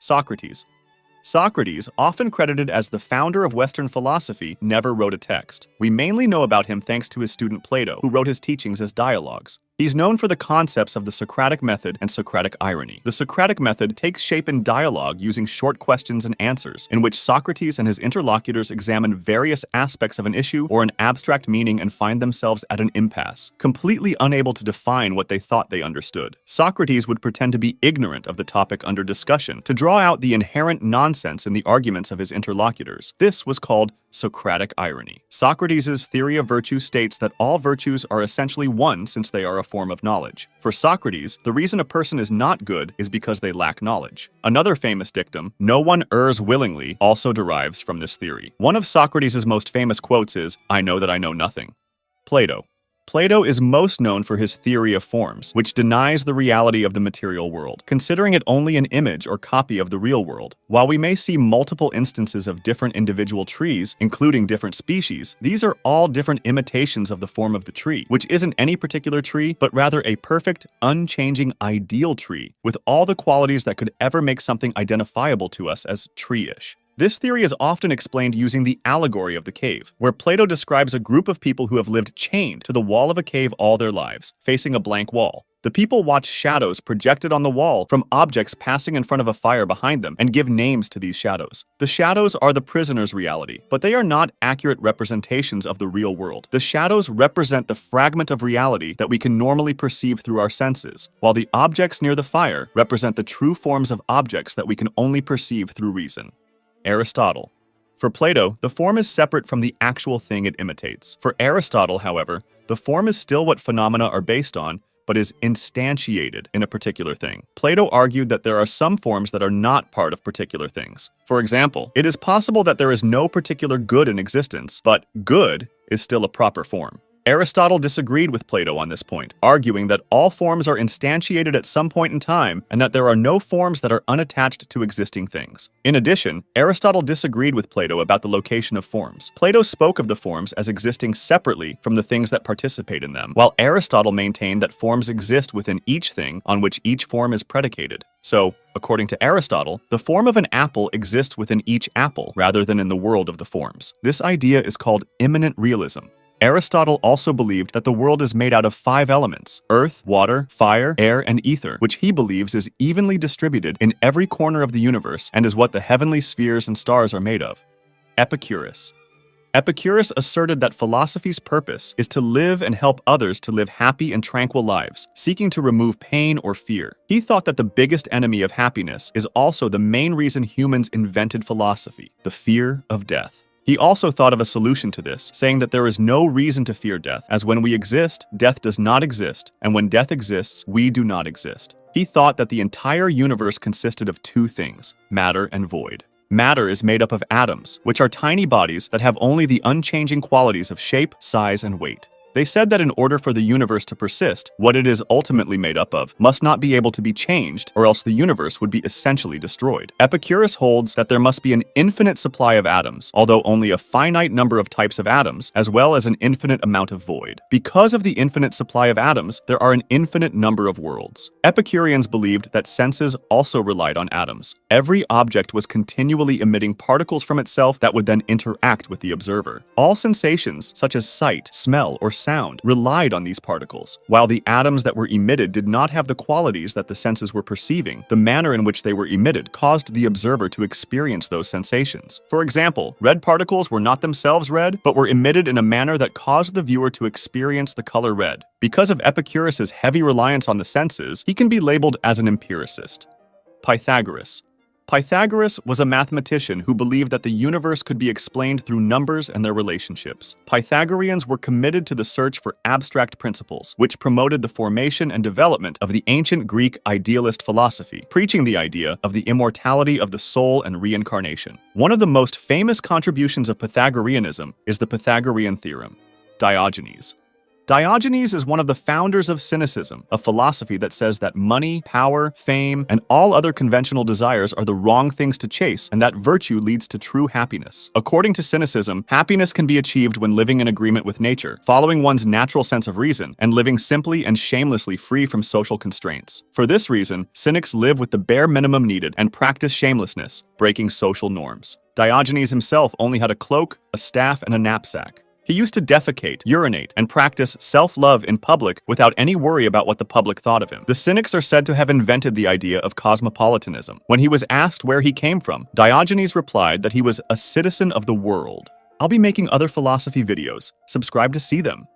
Socrates. Socrates, often credited as the founder of Western philosophy, never wrote a text. We mainly know about him thanks to his student Plato, who wrote his teachings as dialogues. He's known for the concepts of the Socratic method and Socratic irony. The Socratic method takes shape in dialogue using short questions and answers, in which Socrates and his interlocutors examine various aspects of an issue or an abstract meaning and find themselves at an impasse, completely unable to define what they thought they understood. Socrates would pretend to be ignorant of the topic under discussion to draw out the inherent nonsense in the arguments of his interlocutors. This was called Socratic irony. Socrates' theory of virtue states that all virtues are essentially one since they are a form of knowledge. For Socrates, the reason a person is not good is because they lack knowledge. Another famous dictum, "No one errs willingly," also derives from this theory. One of Socrates' most famous quotes is, "I know that I know nothing." Plato. Plato is most known for his theory of forms, which denies the reality of the material world, considering it only an image or copy of the real world. While we may see multiple instances of different individual trees, including different species, these are all different imitations of the form of the tree, which isn't any particular tree, but rather a perfect, unchanging, ideal tree, with all the qualities that could ever make something identifiable to us as tree-ish. This theory is often explained using the allegory of the cave, where Plato describes a group of people who have lived chained to the wall of a cave all their lives, facing a blank wall. The people watch shadows projected on the wall from objects passing in front of a fire behind them and give names to these shadows. The shadows are the prisoner's reality, but they are not accurate representations of the real world. The shadows represent the fragment of reality that we can normally perceive through our senses, while the objects near the fire represent the true forms of objects that we can only perceive through reason. Aristotle. For Plato, the form is separate from the actual thing it imitates. For Aristotle, however, the form is still what phenomena are based on, but is instantiated in a particular thing. Plato argued that there are some forms that are not part of particular things. For example, it is possible that there is no particular good in existence, but good is still a proper form. Aristotle disagreed with Plato on this point, arguing that all forms are instantiated at some point in time and that there are no forms that are unattached to existing things. In addition, Aristotle disagreed with Plato about the location of forms. Plato spoke of the forms as existing separately from the things that participate in them, while Aristotle maintained that forms exist within each thing on which each form is predicated. So, according to Aristotle, the form of an apple exists within each apple rather than in the world of the forms. This idea is called immanent realism. Aristotle also believed that the world is made out of 5 elements: earth, water, fire, air, and ether, which he believes is evenly distributed in every corner of the universe and is what the heavenly spheres and stars are made of. Epicurus. Epicurus asserted that philosophy's purpose is to live and help others to live happy and tranquil lives, seeking to remove pain or fear. He thought that the biggest enemy of happiness is also the main reason humans invented philosophy: the fear of death. He also thought of a solution to this, saying that there is no reason to fear death, as when we exist, death does not exist, and when death exists, we do not exist. He thought that the entire universe consisted of 2 things: matter and void. Matter is made up of atoms, which are tiny bodies that have only the unchanging qualities of shape, size, and weight. They said that in order for the universe to persist, what it is ultimately made up of must not be able to be changed, or else the universe would be essentially destroyed. Epicurus holds that there must be an infinite supply of atoms, although only a finite number of types of atoms, as well as an infinite amount of void. Because of the infinite supply of atoms, there are an infinite number of worlds. Epicureans believed that senses also relied on atoms. Every object was continually emitting particles from itself that would then interact with the observer. All sensations, such as sight, smell, or sound, relied on these particles. While the atoms that were emitted did not have the qualities that the senses were perceiving, the manner in which they were emitted caused the observer to experience those sensations. For example, red particles were not themselves red, but were emitted in a manner that caused the viewer to experience the color red. Because of Epicurus's heavy reliance on the senses, he can be labeled as an empiricist. Pythagoras. Pythagoras was a mathematician who believed that the universe could be explained through numbers and their relationships. Pythagoreans were committed to the search for abstract principles, which promoted the formation and development of the ancient Greek idealist philosophy, preaching the idea of the immortality of the soul and reincarnation. One of the most famous contributions of Pythagoreanism is the Pythagorean theorem. Diogenes. Diogenes is one of the founders of cynicism, a philosophy that says that money, power, fame, and all other conventional desires are the wrong things to chase and that virtue leads to true happiness. According to cynicism, happiness can be achieved when living in agreement with nature, following one's natural sense of reason, and living simply and shamelessly free from social constraints. For this reason, cynics live with the bare minimum needed and practice shamelessness, breaking social norms. Diogenes himself only had a cloak, a staff, and a knapsack. He used to defecate, urinate, and practice self-love in public without any worry about what the public thought of him. The cynics are said to have invented the idea of cosmopolitanism. When he was asked where he came from, Diogenes replied that he was a citizen of the world. I'll be making other philosophy videos. Subscribe to see them.